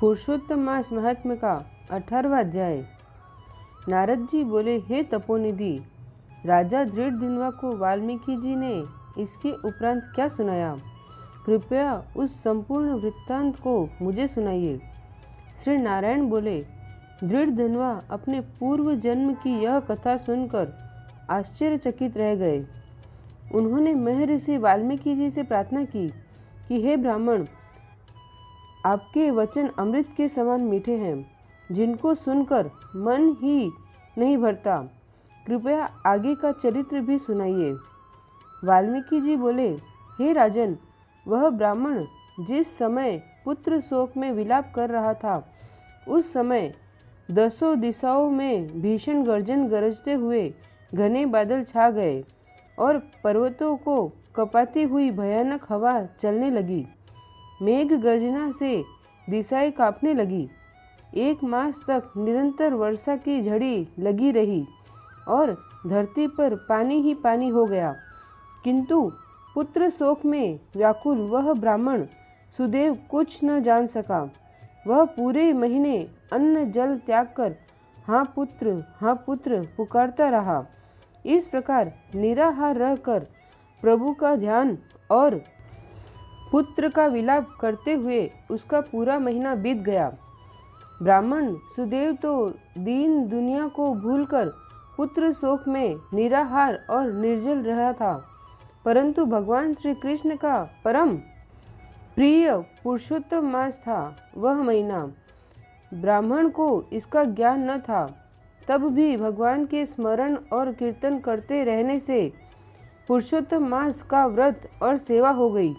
पुरुषोत्तम मास महात्म्य का 18वां अध्याय। नारद जी बोले, हे तपोनिधि, राजा धृतधनुवा को वाल्मीकि जी ने इसके उपरांत क्या सुनाया? कृपया उस संपूर्ण वृत्तांत को मुझे सुनाइए। श्री नारायण बोले, धृतधनुवा अपने पूर्व जन्म की यह कथा सुनकर आश्चर्यचकित रह गए। उन्होंने महर्षि वाल्मीकि जी से प्रार्थना की कि हे ब्राह्मण, आपके वचन अमृत के समान मीठे हैं, जिनको सुनकर मन ही नहीं भरता। कृपया आगे का चरित्र भी सुनाइए। वाल्मीकि जी बोले, हे राजन, वह ब्राह्मण जिस समय पुत्र शोक में विलाप कर रहा था, उस समय 10 दिशाओं में भीषण गर्जन गरजते हुए घने बादल छा गए और पर्वतों को कपाती हुई भयानक हवा चलने लगी। मेघ गर्जना से दिशाएं कांपने लगी। 1 मास तक निरंतर वर्षा की झड़ी लगी रही और धरती पर पानी ही पानी हो गया। किंतु पुत्र शोक में व्याकुल वह ब्राह्मण सुदेव कुछ न जान सका। वह पूरे महीने अन्न जल त्याग कर हाँ पुत्र पुकारता रहा। इस प्रकार निराहार रहकर प्रभु का ध्यान और पुत्र का विलाप करते हुए उसका पूरा महीना बीत गया। ब्राह्मण सुदेव तो दीन दुनिया को भूलकर पुत्र शोक में निराहार और निर्जल रहा था, परंतु भगवान श्री कृष्ण का परम प्रिय पुरुषोत्तम मास था वह महीना। ब्राह्मण को इसका ज्ञान न था, तब भी भगवान के स्मरण और कीर्तन करते रहने से पुरुषोत्तम मास का व्रत और सेवा हो गई।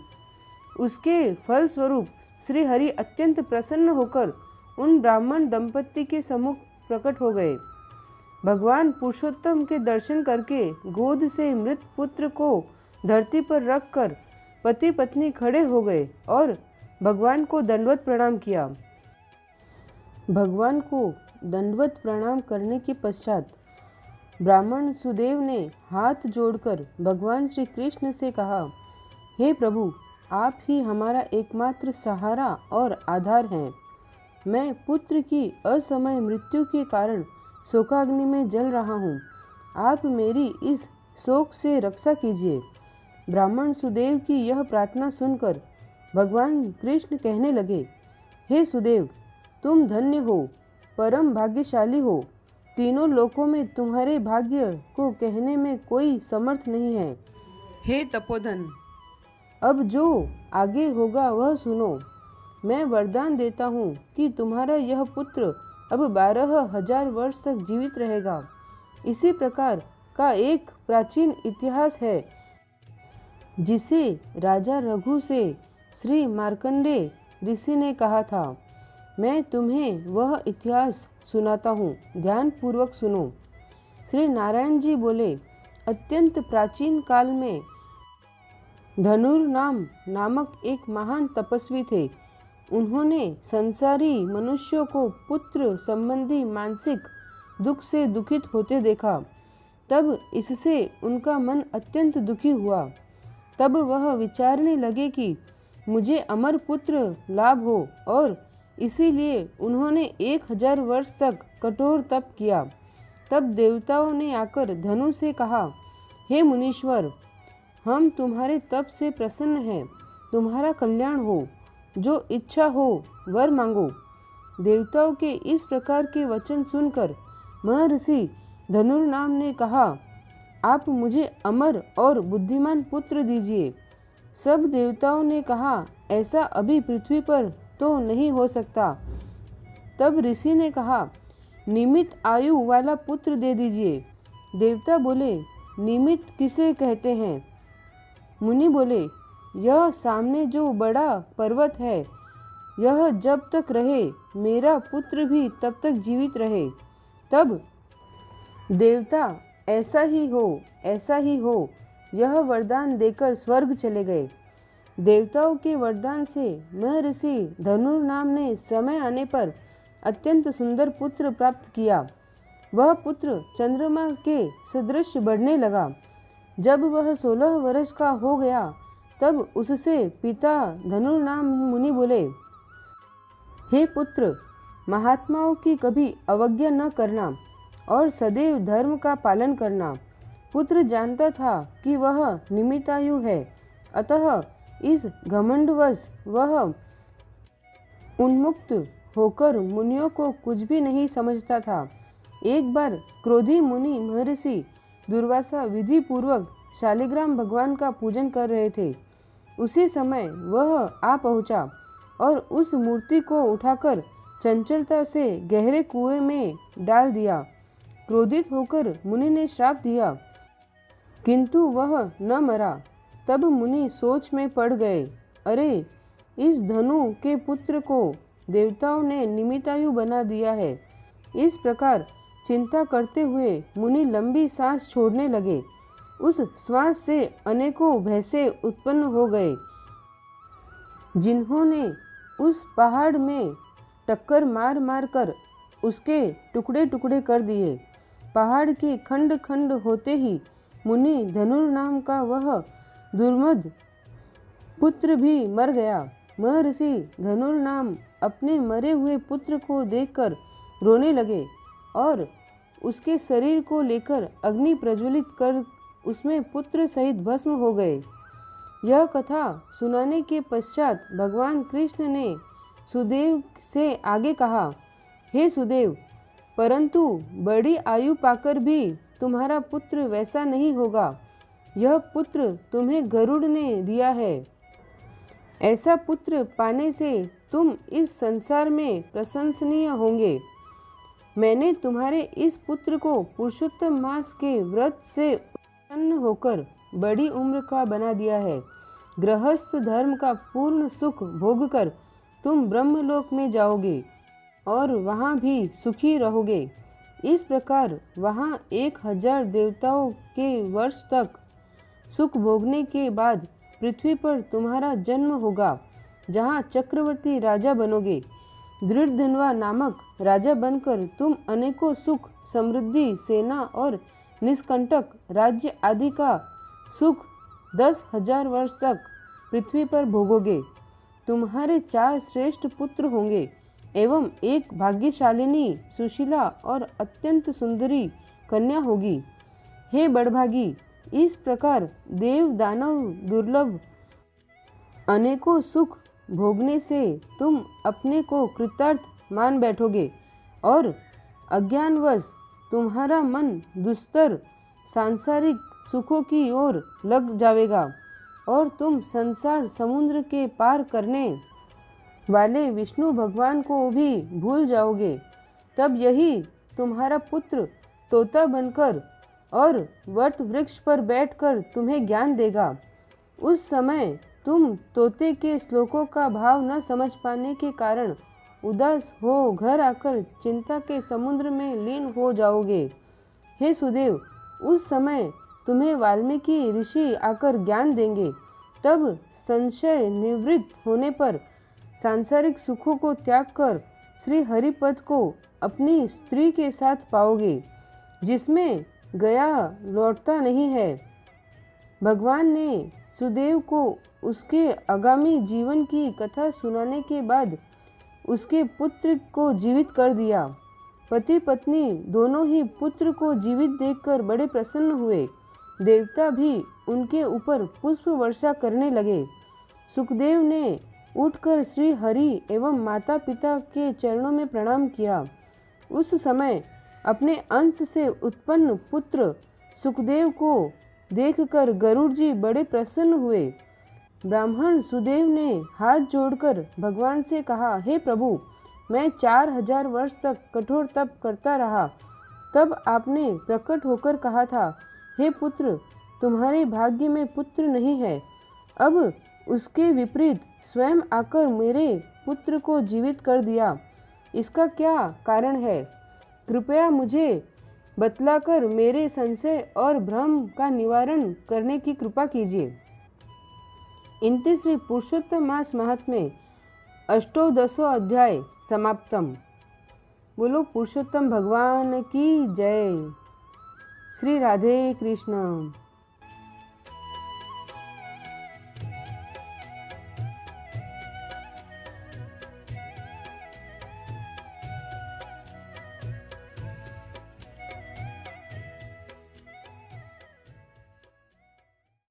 उसके फलस्वरूप श्री हरि अत्यंत प्रसन्न होकर उन ब्राह्मण दंपत्ति के सम्मुख प्रकट हो गए। भगवान पुरुषोत्तम के दर्शन करके गोद से मृत पुत्र को धरती पर रखकर पति पत्नी खड़े हो गए और भगवान को दंडवत प्रणाम किया। भगवान को दंडवत प्रणाम करने के पश्चात ब्राह्मण सुदेव ने हाथ जोड़कर भगवान श्री कृष्ण से कहा, हे प्रभु, आप ही हमारा एकमात्र सहारा और आधार हैं। मैं पुत्र की असमय मृत्यु के कारण शोकाग्नि में जल रहा हूँ। आप मेरी इस शोक से रक्षा कीजिए। ब्राह्मण सुदेव की यह प्रार्थना सुनकर भगवान कृष्ण कहने लगे, हे सुदेव, तुम धन्य हो, परम भाग्यशाली हो। तीनों लोकों में तुम्हारे भाग्य को कहने में कोई समर्थ नहीं है। हे तपोधन, अब जो आगे होगा वह सुनो। मैं वरदान देता हूँ कि तुम्हारा यह पुत्र अब 12,000 वर्ष तक जीवित रहेगा। इसी प्रकार का एक प्राचीन इतिहास है, जिसे राजा रघु से श्री मार्कंडेय ऋषि ने कहा था। मैं तुम्हें वह इतिहास सुनाता हूँ, ध्यान पूर्वक सुनो। श्री नारायण जी बोले, अत्यंत प्राचीन काल में धनुर्नाम नामक एक महान तपस्वी थे। उन्होंने संसारी मनुष्यों को पुत्र संबंधी मानसिक दुख से दुखित होते देखा। तब इससे उनका मन अत्यंत दुखी हुआ। तब वह विचारने लगे कि मुझे अमर पुत्र लाभ हो, और इसीलिए उन्होंने 1000 वर्ष तक कठोर तप किया। तब देवताओं ने आकर धनु से कहा, हे मुनीश्वर, हम तुम्हारे तप से प्रसन्न हैं। तुम्हारा कल्याण हो, जो इच्छा हो वर मांगो। देवताओं के इस प्रकार के वचन सुनकर महर्षि धनुर्नाम ने कहा, आप मुझे अमर और बुद्धिमान पुत्र दीजिए। सब देवताओं ने कहा, ऐसा अभी पृथ्वी पर तो नहीं हो सकता। तब ऋषि ने कहा, निमित आयु वाला पुत्र दे दीजिए। देवता बोले, निमित किसे कहते हैं? मुनि बोले, यह सामने जो बड़ा पर्वत है, यह जब तक रहे मेरा पुत्र भी तब तक जीवित रहे। तब देवता ऐसा ही हो यह वरदान देकर स्वर्ग चले गए। देवताओं के वरदान से महर्षि धनुर्नाम ने समय आने पर अत्यंत सुंदर पुत्र प्राप्त किया। वह पुत्र चंद्रमा के सदृश बढ़ने लगा। जब वह 16 वर्ष का हो गया, तब उससे पिता धनुर्नाम मुनि बोले, हे पुत्र, महात्माओं की कभी अवज्ञा न करना और सदैव धर्म का पालन करना। पुत्र जानता था कि वह निमित्तायु है, अतः इस घमंडवश वह उन्मुक्त होकर मुनियों को कुछ भी नहीं समझता था। एक बार क्रोधी मुनि महर्षि दुर्वासा विधि पूर्वक शालिग्राम भगवान का पूजन कर रहे थे। उसी समय वह आ पहुंचा और उस मूर्ति को उठाकर चंचलता से गहरे कुएं में डाल दिया। क्रोधित होकर मुनि ने श्राप दिया, किंतु वह न मरा। तब मुनि सोच में पड़ गए, अरे, इस धनु के पुत्र को देवताओं ने निमित्तायु बना दिया है। इस प्रकार चिंता करते हुए मुनि लंबी सांस छोड़ने लगे। उस श्वास से अनेकों भैंसे उत्पन्न हो गए, जिन्होंने उस पहाड़ में टक्कर मार मार कर उसके टुकड़े टुकड़े कर दिए। पहाड़ के खंड खंड होते ही मुनि धनुर नाम का वह दुर्मद पुत्र भी मर गया। महर्षि धनुर नाम अपने मरे हुए पुत्र को देखकर रोने लगे और उसके शरीर को लेकर अग्नि प्रज्वलित कर उसमें पुत्र सहित भस्म हो गए। यह कथा सुनाने के पश्चात भगवान कृष्ण ने सुदेव से आगे कहा, हे सुदेव, परंतु बड़ी आयु पाकर भी तुम्हारा पुत्र वैसा नहीं होगा। यह पुत्र तुम्हें गरुड़ ने दिया है। ऐसा पुत्र पाने से तुम इस संसार में प्रशंसनीय होंगे। मैंने तुम्हारे इस पुत्र को पुरुषोत्तम मास के व्रत से उत्पन्न होकर बड़ी उम्र का बना दिया है। गृहस्थ धर्म का पूर्ण सुख भोगकर तुम ब्रह्मलोक में जाओगे और वहाँ भी सुखी रहोगे। इस प्रकार वहाँ 1000 देवताओं के वर्ष तक सुख भोगने के बाद पृथ्वी पर तुम्हारा जन्म होगा, जहाँ चक्रवर्ती राजा बनोगे। दृढ़धन्वा नामक राजा बनकर तुम अनेकों सुख, समृद्धि, सेना और निष्कंटक राज्य आदि का सुख 10,000 वर्ष तक पृथ्वी पर भोगोगे। तुम्हारे 4 श्रेष्ठ पुत्र होंगे एवं एक भाग्यशालिनी, सुशीला और अत्यंत सुंदरी कन्या होगी। हे बड़भागी, इस प्रकार देव दानव दुर्लभ अनेकों सुख भोगने से तुम अपने को कृतार्थ मान बैठोगे और अज्ञानवश तुम्हारा मन दुस्तर सांसारिक सुखों की ओर लग जाएगा और तुम संसार समुद्र के पार करने वाले विष्णु भगवान को भी भूल जाओगे। तब यही तुम्हारा पुत्र तोता बनकर और वट वृक्ष पर बैठकर तुम्हें ज्ञान देगा। उस समय तुम तोते के श्लोकों का भाव न समझ पाने के कारण उदास हो घर आकर चिंता के समुद्र में लीन हो जाओगे। हे सुदेव, उस समय तुम्हें वाल्मीकि ऋषि आकर ज्ञान देंगे। तब संशय निवृत्त होने पर सांसारिक सुखों को त्याग कर श्री हरिपद को अपनी स्त्री के साथ पाओगे, जिसमें गया लौटता नहीं है। भगवान ने सुदेव को उसके आगामी जीवन की कथा सुनाने के बाद उसके पुत्र को जीवित कर दिया। पति पत्नी दोनों ही पुत्र को जीवित देखकर बड़े प्रसन्न हुए। देवता भी उनके ऊपर पुष्प वर्षा करने लगे। सुखदेव ने उठकर श्री हरि एवं माता पिता के चरणों में प्रणाम किया। उस समय अपने अंश से उत्पन्न पुत्र सुखदेव को देखकर गरुड़ जी बड़े प्रसन्न हुए। ब्राह्मण सुदेव ने हाथ जोड़कर भगवान से कहा, हे प्रभु, मैं 4000 वर्ष तक कठोर तप करता रहा। तब आपने प्रकट होकर कहा था, हे पुत्र, तुम्हारे भाग्य में पुत्र नहीं है। अब उसके विपरीत स्वयं आकर मेरे पुत्र को जीवित कर दिया। इसका क्या कारण है? कृपया मुझे बतलाकर मेरे संशय और भ्रम का निवारण करने की कृपा कीजिए। 29 पुरुषोत्तम मास महात्म्य अष्टोदशो अध्याय समाप्तम। बोलो पुरुषोत्तम भगवान की जय। श्री राधे कृष्ण।